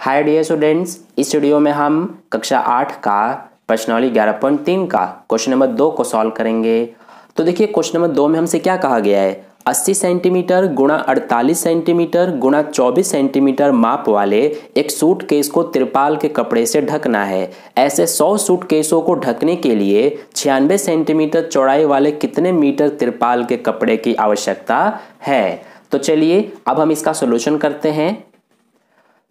Hi dear students, इस video में हम कक्षा 8 का प्रश्नावली 11.3 का क्वेश्चन नंबर 2 को सॉल्व करेंगे। तो देखिए क्वेश्चन नंबर 2 में हमसे क्या कहा गया है, 80 सेंटीमीटर गुणा 48 सेंटीमीटर गुणा 24 सेंटीमीटर माप वाले एक सूटकेस को तिरपाल के कपड़े से ढकना है। ऐसे 100 सूटकेसों को ढकने के लिए 96 सेंटीमीटर चौड़ाई वाले कितने मीटर तिरपाल के कपड़े की आवश्यकता है। तो चलिए अब हम इसका सॉल्यूशन करते हैं।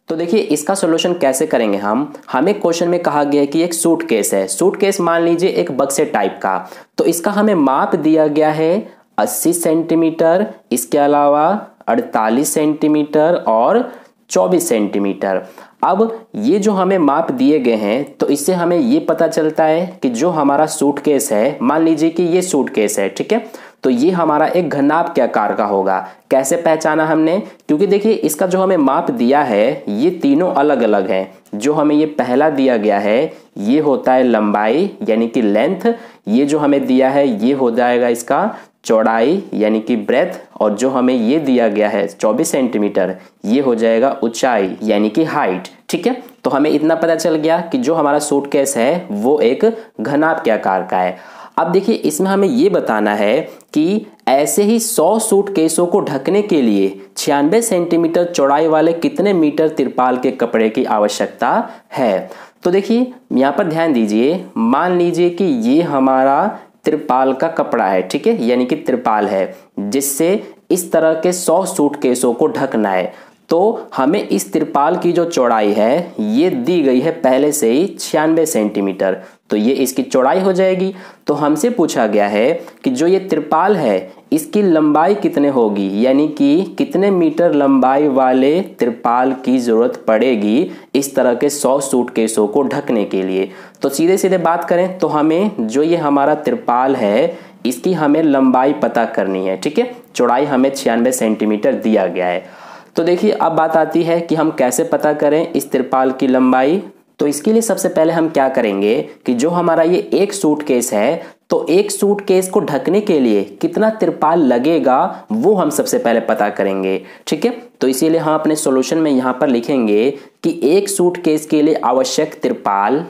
तो देखिए इसका सॉल्यूशन कैसे करेंगे हमें क्वेश्चन में कहा गया है कि एक सूटकेस है। सूटकेस मान लीजिए एक बक्से टाइप का, तो इसका हमें माप दिया गया है 80 सेंटीमीटर, इसके अलावा 48 सेंटीमीटर और 24 सेंटीमीटर। अब ये जो हमें माप दिए गए हैं, तो इससे हमें ये पता चलता है कि जो हमारा सूटकेस है, मान लीजिए कि ये सूटकेस है, ठीक है, तो ये हमारा एक घनाभ के आकार का होगा। कैसे पहचाना हमने, क्योंकि देखिए इसका जो हमें माप दिया है ये तीनों अलग अलग हैं। जो हमें ये पहला दिया गया है ये होता है लंबाई यानी कि लेंथ, ये जो हमें दिया है ये हो जाएगा इसका चौड़ाई यानी कि ब्रेथ, और जो हमें ये दिया गया है 24 सेंटीमीटर ये हो जाएगा ऊंचाई यानी कि हाइट। ठीक है, तो हमें इतना पता चल गया कि जो हमारा सूटकेस है वो एक घनाभ के आकार का है। अब देखिए इसमें हमें ये बताना है कि ऐसे ही 100 सूटकेसों को ढकने के लिए 96 सेंटीमीटर चौड़ाई वाले कितने मीटर तिरपाल के कपड़े की आवश्यकता है। तो देखिए यहाँ पर ध्यान दीजिए, मान लीजिए कि ये हमारा तिरपाल का कपड़ा है, ठीक है, यानी कि तिरपाल है जिससे इस तरह के 100 सूटकेसों को ढकना है। तो हमें इस तिरपाल की जो चौड़ाई है ये दी गई है पहले से ही 96 सेंटीमीटर, तो ये इसकी चौड़ाई हो जाएगी। तो हमसे पूछा गया है कि जो ये तिरपाल है इसकी लंबाई कितने होगी, यानी कि कितने मीटर लंबाई वाले तिरपाल की जरूरत पड़ेगी इस तरह के 100 सूटकेसों को ढकने के लिए। तो सीधे सीधे बात करें तो हमें जो ये हमारा तिरपाल है इसकी हमें लंबाई पता करनी है, ठीक है, चौड़ाई हमें 96 सेंटीमीटर दिया गया है। तो देखिए अब बात आती है कि हम कैसे पता करें इस तिरपाल की लंबाई। तो इसके लिए सबसे पहले हम क्या करेंगे कि जो हमारा ये एक सूटकेस है, तो एक सूटकेस को ढकने के लिए कितना तिरपाल लगेगा वो हम सबसे पहले पता करेंगे, ठीक है। तो इसीलिए हम अपने सॉल्यूशन में यहाँ पर लिखेंगे कि एक सूटकेस के लिए आवश्यक तिरपाल,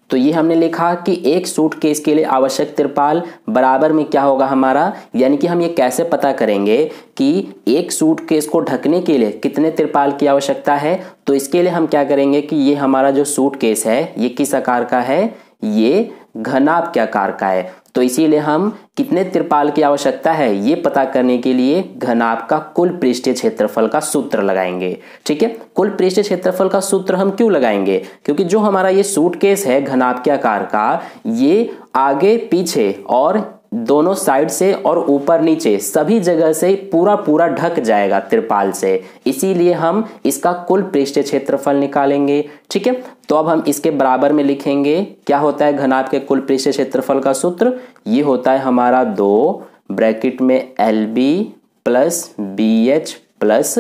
तो ये हमने लिखा कि एक सूटकेस के लिए आवश्यक तिरपाल बराबर में क्या होगा हमारा, यानी कि हम ये कैसे पता करेंगे कि एक सूटकेस को ढकने के लिए कितने तिरपाल की आवश्यकता है। तो इसके लिए हम क्या करेंगे कि ये हमारा जो सूटकेस है ये किस आकार का है, ये घनाभ के आकार का है। तो इसीलिए हम कितने तिरपाल की आवश्यकता है ये पता करने के लिए घनाभ का कुल पृष्ठीय क्षेत्रफल का सूत्र लगाएंगे, ठीक है। कुल पृष्ठीय क्षेत्रफल का सूत्र हम क्यों लगाएंगे, क्योंकि जो हमारा ये सूटकेस है घनाभ के आकार का, ये आगे पीछे और दोनों साइड से और ऊपर नीचे सभी जगह से पूरा ढक जाएगा तिरपाल से, इसीलिए हम इसका कुल पृष्ठीय क्षेत्रफल निकालेंगे, ठीक है। तो अब हम इसके बराबर में लिखेंगे, क्या होता है घनाभ के कुल पृष्ठीय क्षेत्रफल का सूत्र, ये होता है हमारा 2 ब्रैकेट में LB plus BH plus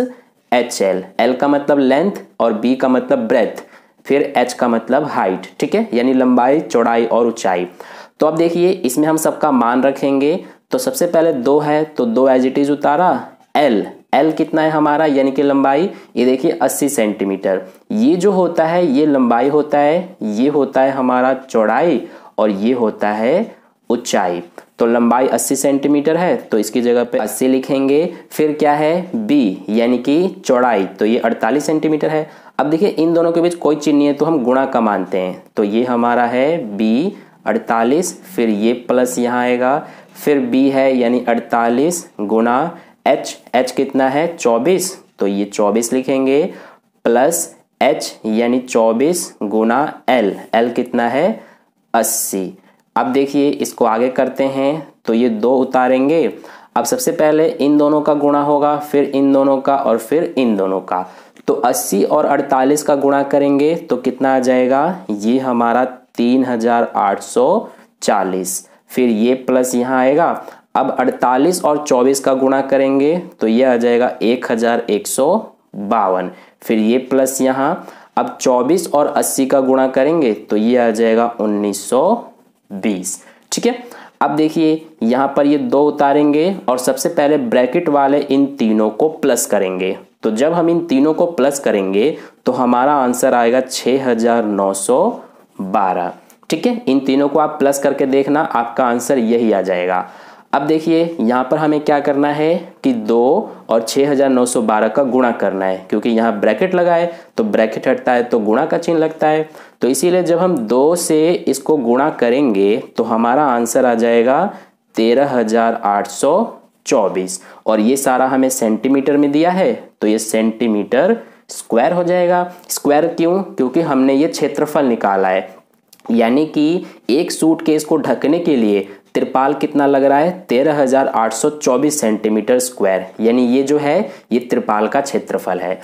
HL। L का मतलब लेंथ और B का मतलब ब्रेथ, फिर H का मतलब हाइट, ठीक है, यानी लंबाई, चौड़ाई और ऊंचाई। तो अब देखिए इसमें हम सबका मान रखेंगे। तो सबसे पहले 2 है तो 2 एज इट इज उतारा। L कितना है हमारा, यानी कि लंबाई, ये देखिए 80 सेंटीमीटर। ये जो होता है ये लंबाई होता है, ये होता है हमारा चौड़ाई और ये होता है ऊंचाई। तो लंबाई 80 सेंटीमीटर है तो इसकी जगह पे 80 लिखेंगे। फिर क्या है B यानी कि चौड़ाई, तो ये 48 सेंटीमीटर है। अब देखिए इन दोनों के बीच कोई चिन्ह नहीं है तो हम गुणा का मानते हैं, तो ये हमारा है B 48, फिर ये प्लस यहाँ आएगा, फिर B है यानी 48 गुणा H कितना है 24, तो ये 24 लिखेंगे, प्लस H यानी 24 गुणा L कितना है 80। अब देखिए इसको आगे करते हैं तो ये 2 उतारेंगे। अब सबसे पहले इन दोनों का गुणा होगा, फिर इन दोनों का और फिर इन दोनों का। तो 80 और 48 का गुणा करेंगे तो कितना आ जाएगा, ये हमारा 3840, फिर ये प्लस यहाँ आएगा। अब 48 और 24 का गुणा करेंगे तो ये आ जाएगा 1152, फिर ये प्लस यहाँ। अब 24 और 80 का गुणा करेंगे तो ये आ जाएगा 1920, ठीक है। अब देखिए यहाँ पर ये 2 उतारेंगे और सबसे पहले ब्रैकेट वाले इन तीनों को प्लस करेंगे, तो जब हम इन तीनों को प्लस करेंगे तो हमारा आंसर आएगा 6912। ठीक है, इन तीनों को आप प्लस करके देखना, आपका आंसर यही आ जाएगा। अब देखिए यहाँ पर हमें क्या करना है कि 2 और 6912 का गुणा करना है, क्योंकि यहाँ ब्रैकेट लगा है तो ब्रैकेट हटता है तो गुणा का चिन्ह लगता है। तो इसीलिए जब हम 2 से इसको गुणा करेंगे तो हमारा आंसर आ जाएगा 13824, और ये सारा हमें सेंटीमीटर में दिया है तो ये सेंटीमीटर स्क्वायर हो जाएगा। स्क्वायर क्यों? क्योंकि हमने ये क्षेत्रफल निकाला है, यानी कि एक सूटकेस को ढकने के लिए त्रिपाल कितना लग रहा है, 13824 सेंटीमीटर स्क्वायर, यानी ये जो है ये त्रिपाल का क्षेत्रफल है।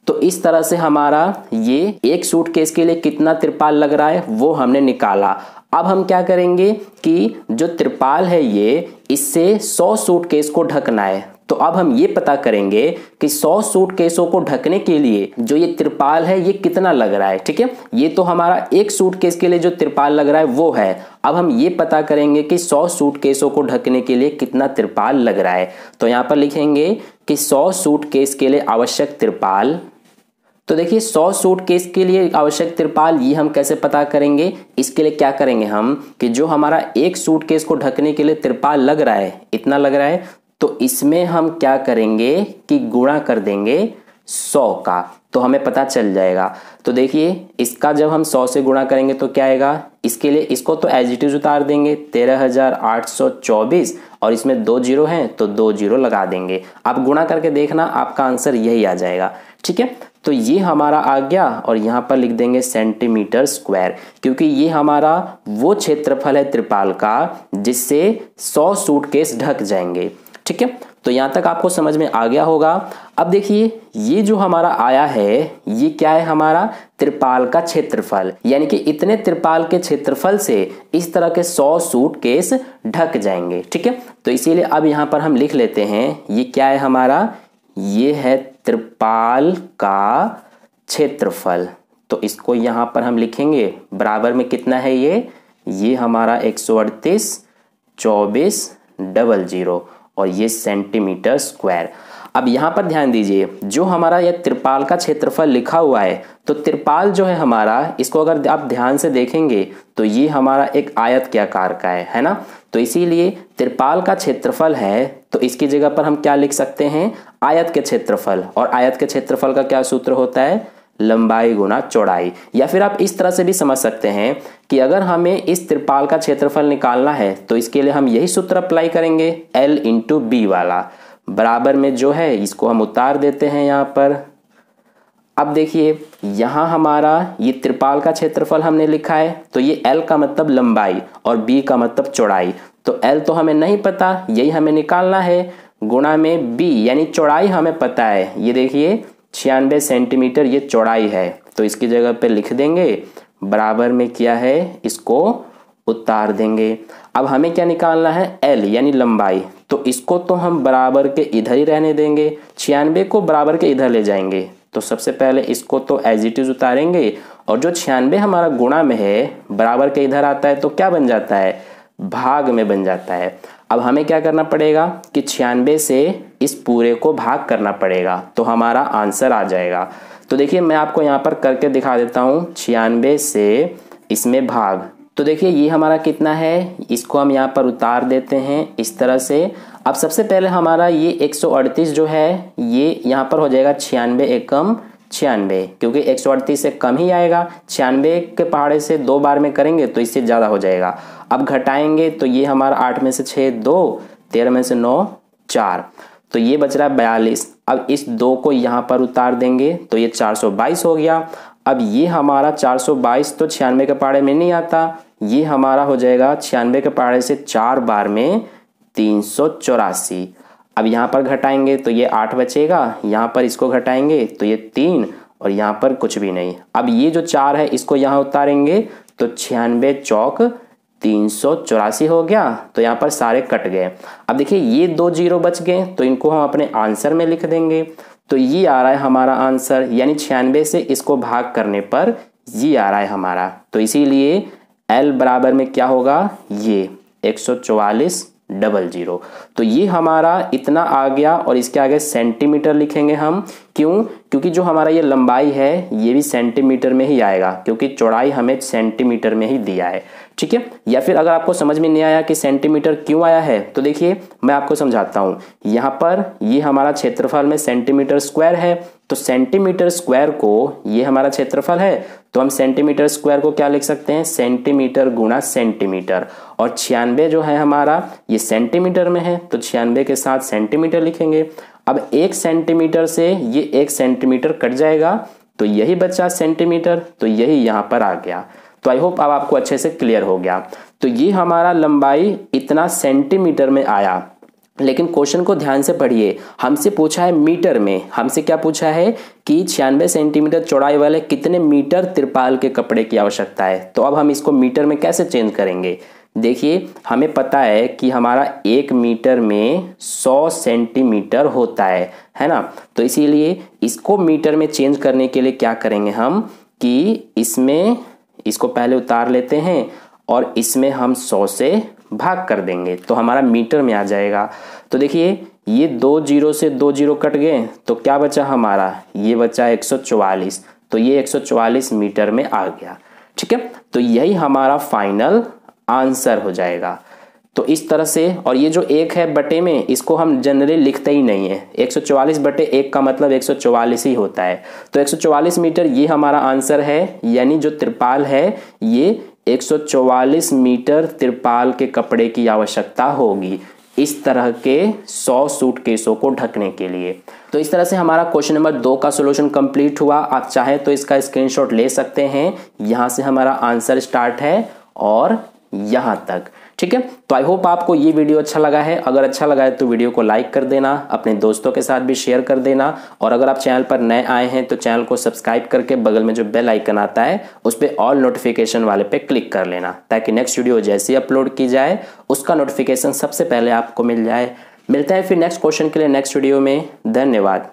तो इस तरह से हमारा ये एक सूटकेस के लिए कितना त्रिपाल लग रहा है वो हमने निकाला। अब हम क्या करेंगे कि जो त्रिपाल है ये, इससे 100 सूटकेस को ढकना है। तो अब हम ये पता करेंगे कि 100 सूटकेसों को ढकने के लिए जो ये त्रिपाल है ये कितना लग रहा है। ठीक है, ये तो हमारा एक सूटकेस के लिए जो त्रिपाल लग रहा है वो है। अब हम ये पता करेंगे कि 100 सूटकेसों को ढकने के लिए कितना त्रिपाल लग रहा है। तो यहाँ पर लिखेंगे कि 100 सूटकेस के लिए आवश्यक त्रिपाल। तो देखिए 100 सूटकेस के लिए आवश्यक त्रिपाल ये हम कैसे पता करेंगे, इसके लिए क्या करेंगे हम कि जो हमारा एक सूटकेस को ढकने के लिए त्रिपाल लग रहा है, इतना लग रहा है, तो इसमें हम क्या करेंगे कि गुणा कर देंगे 100 का, तो हमें पता चल जाएगा। तो देखिए इसका जब हम 100 से गुणा करेंगे तो क्या आएगा, इसके लिए इसको तो एज इट इज उतार देंगे 13824, और इसमें 2 जीरो हैं तो 2 जीरो लगा देंगे। आप गुणा करके देखना, आपका आंसर यही आ जाएगा। ठीक है, तो ये हमारा आ गया, और यहाँ पर लिख देंगे सेंटीमीटर स्क्वायर, क्योंकि ये हमारा वो क्षेत्रफल है त्रिपाल का जिससे 100 सूटकेस ढक जाएंगे। ठीक है, तो यहाँ तक आपको समझ में आ गया होगा। अब देखिए ये जो हमारा आया है ये क्या है, हमारा त्रिपाल का क्षेत्रफल, यानी कि इतने त्रिपाल के क्षेत्रफल से इस तरह के 100 सूटकेस ढक जाएंगे। ठीक है, तो इसीलिए अब यहाँ पर हम लिख लेते हैं ये क्या है हमारा, ये है त्रिपाल का क्षेत्रफल। तो इसको यहाँ पर हम लिखेंगे बराबर में कितना है ये हमारा 1382400, और ये सेंटीमीटर स्क्वायर। अब यहाँ पर ध्यान दीजिए, जो हमारा ये त्रिपाल का क्षेत्रफल लिखा हुआ है, तो त्रिपाल जो है हमारा, इसको अगर आप ध्यान से देखेंगे तो ये हमारा एक आयत के आकार का है ना। तो इसीलिए त्रिपाल का क्षेत्रफल है तो इसकी जगह पर हम क्या लिख सकते हैं, आयत के क्षेत्रफल। और आयत के क्षेत्रफल का क्या सूत्र होता है, लंबाई गुना चौड़ाई। या फिर आप इस तरह से भी समझ सकते हैं कि अगर हमें इस त्रिपाल का क्षेत्रफल निकालना है तो इसके लिए हम यही सूत्र अप्लाई करेंगे, L इंटू बी वाला, बराबर में जो है इसको हम उतार देते हैं यहाँ पर। अब देखिए यहाँ हमारा ये त्रिपाल का क्षेत्रफल हमने लिखा है, तो ये L का मतलब लंबाई और B का मतलब चौड़ाई। तो L तो हमें नहीं पता, यही हमें निकालना है, गुणा में B यानी चौड़ाई हमें पता है। ये देखिए 96 सेंटीमीटर ये चौड़ाई है, तो इसकी जगह पे लिख देंगे बराबर में क्या है, इसको उतार देंगे। अब हमें क्या निकालना है, L यानी लंबाई, तो इसको तो हम बराबर के इधर ही रहने देंगे, 96 को बराबर के इधर ले जाएंगे। तो सबसे पहले इसको तो एज इट इज उतारेंगे, और जो 96 हमारा गुणा में है बराबर के इधर आता है तो क्या बन जाता है, भाग में बन जाता है। अब हमें क्या करना पड़ेगा कि 96 से इस पूरे को भाग करना पड़ेगा, तो हमारा आंसर आ जाएगा। तो देखिए मैं आपको यहाँ पर करके दिखा देता हूँ, 96 से इसमें भाग। तो देखिए ये हमारा कितना है, इसको हम यहाँ पर उतार देते हैं इस तरह से। अब सबसे पहले हमारा ये 138 जो है ये यहाँ पर हो जाएगा 96 एकम 96, क्योंकि 138 से कम ही आएगा। 96 के पहाड़े से 2 बार में करेंगे तो इससे ज़्यादा हो जाएगा। अब घटाएंगे तो ये हमारा 8 में से 6 2, 13 में से 9 4, तो ये बच रहा है 42। अब इस 2 को यहाँ पर उतार देंगे तो ये 422 हो गया। अब ये हमारा 422 तो 96 के पहाड़े में नहीं आता, ये हमारा हो जाएगा 96 के पहाड़े से 4 बार में 384। अब यहाँ पर घटाएंगे तो ये 8 बचेगा, यहाँ पर इसको घटाएंगे तो ये 3, और यहाँ पर कुछ भी नहीं। अब ये जो 4 है इसको यहाँ उतारेंगे तो 96 चौक 384 हो गया, तो यहाँ पर सारे कट गए। अब देखिए ये 2 जीरो बच गए, तो इनको हम अपने आंसर में लिख देंगे। तो ये आ रहा है हमारा आंसर, यानी 96 से इसको भाग करने पर ये आ रहा है हमारा। तो इसीलिए L बराबर में क्या होगा, ये 14400। तो ये हमारा इतना आ गया, और इसके आगे सेंटीमीटर लिखेंगे हम, क्यों? क्योंकि जो हमारा ये लंबाई है ये भी सेंटीमीटर में ही आएगा, क्योंकि चौड़ाई हमें सेंटीमीटर में ही दिया है। ठीक है, या फिर अगर आपको समझ में नहीं आया कि सेंटीमीटर क्यों आया है तो देखिए मैं आपको समझाता हूँ। यहाँ पर ये हमारा क्षेत्रफल में सेंटीमीटर स्क्वायर है, तो सेंटीमीटर स्क्वायर को, ये हमारा क्षेत्रफल है तो हम सेंटीमीटर स्क्वायर को क्या लिख सकते हैं, सेंटीमीटर गुणा सेंटीमीटर। और 96 जो है हमारा ये सेंटीमीटर में है तो 96 के साथ सेंटीमीटर लिखेंगे। अब 1 सेंटीमीटर से ये 1 सेंटीमीटर कट जाएगा तो यही बचा सेंटीमीटर, तो यही यहाँ पर आ गया। तो आई होप अब आपको अच्छे से क्लियर हो गया। तो ये हमारा लंबाई इतना सेंटीमीटर में आया, लेकिन क्वेश्चन को ध्यान से पढ़िए, हमसे पूछा है मीटर में। हमसे क्या पूछा है कि 96 सेंटीमीटर चौड़ाई वाले कितने मीटर तिरपाल के कपड़े की आवश्यकता है। तो अब हम इसको मीटर में कैसे चेंज करेंगे। देखिए हमें पता है कि हमारा 1 मीटर में 100 सेंटीमीटर होता है ना। तो इसीलिए इसको मीटर में चेंज करने के लिए क्या करेंगे हम कि इसमें इसको पहले उतार लेते हैं और इसमें हम 100 से भाग कर देंगे तो हमारा मीटर में आ जाएगा। तो देखिए ये 2 जीरो से 2 जीरो कट गए तो क्या बचा हमारा, ये बचा 144, तो ये 144 मीटर में आ गया। ठीक है, तो यही हमारा फाइनल आंसर हो जाएगा। तो इस तरह से, और ये जो 1 है बटे में, इसको हम जनरली लिखते ही नहीं है। 144 बटे 1 का मतलब 144 ही होता है। तो 144 मीटर ये हमारा आंसर है, यानी जो तिरपाल है ये 144 मीटर तिरपाल के कपड़े की आवश्यकता होगी इस तरह के 100 सूटकेसों को ढकने के लिए। तो इस तरह से हमारा क्वेश्चन नंबर 2 का सॉल्यूशन कंप्लीट हुआ। आप चाहें तो इसका स्क्रीनशॉट ले सकते हैं। यहाँ से हमारा आंसर स्टार्ट है और यहाँ तक। ठीक है, तो आई होप आपको ये वीडियो अच्छा लगा है। अगर अच्छा लगा है तो वीडियो को लाइक कर देना, अपने दोस्तों के साथ भी शेयर कर देना, और अगर आप चैनल पर नए आए हैं तो चैनल को सब्सक्राइब करके बगल में जो बेल आइकन आता है उस पर ऑल नोटिफिकेशन वाले पे क्लिक कर लेना, ताकि नेक्स्ट वीडियो जैसे ही अपलोड की जाए उसका नोटिफिकेशन सबसे पहले आपको मिल जाए। मिलते हैं फिर नेक्स्ट क्वेश्चन के लिए नेक्स्ट वीडियो में। धन्यवाद।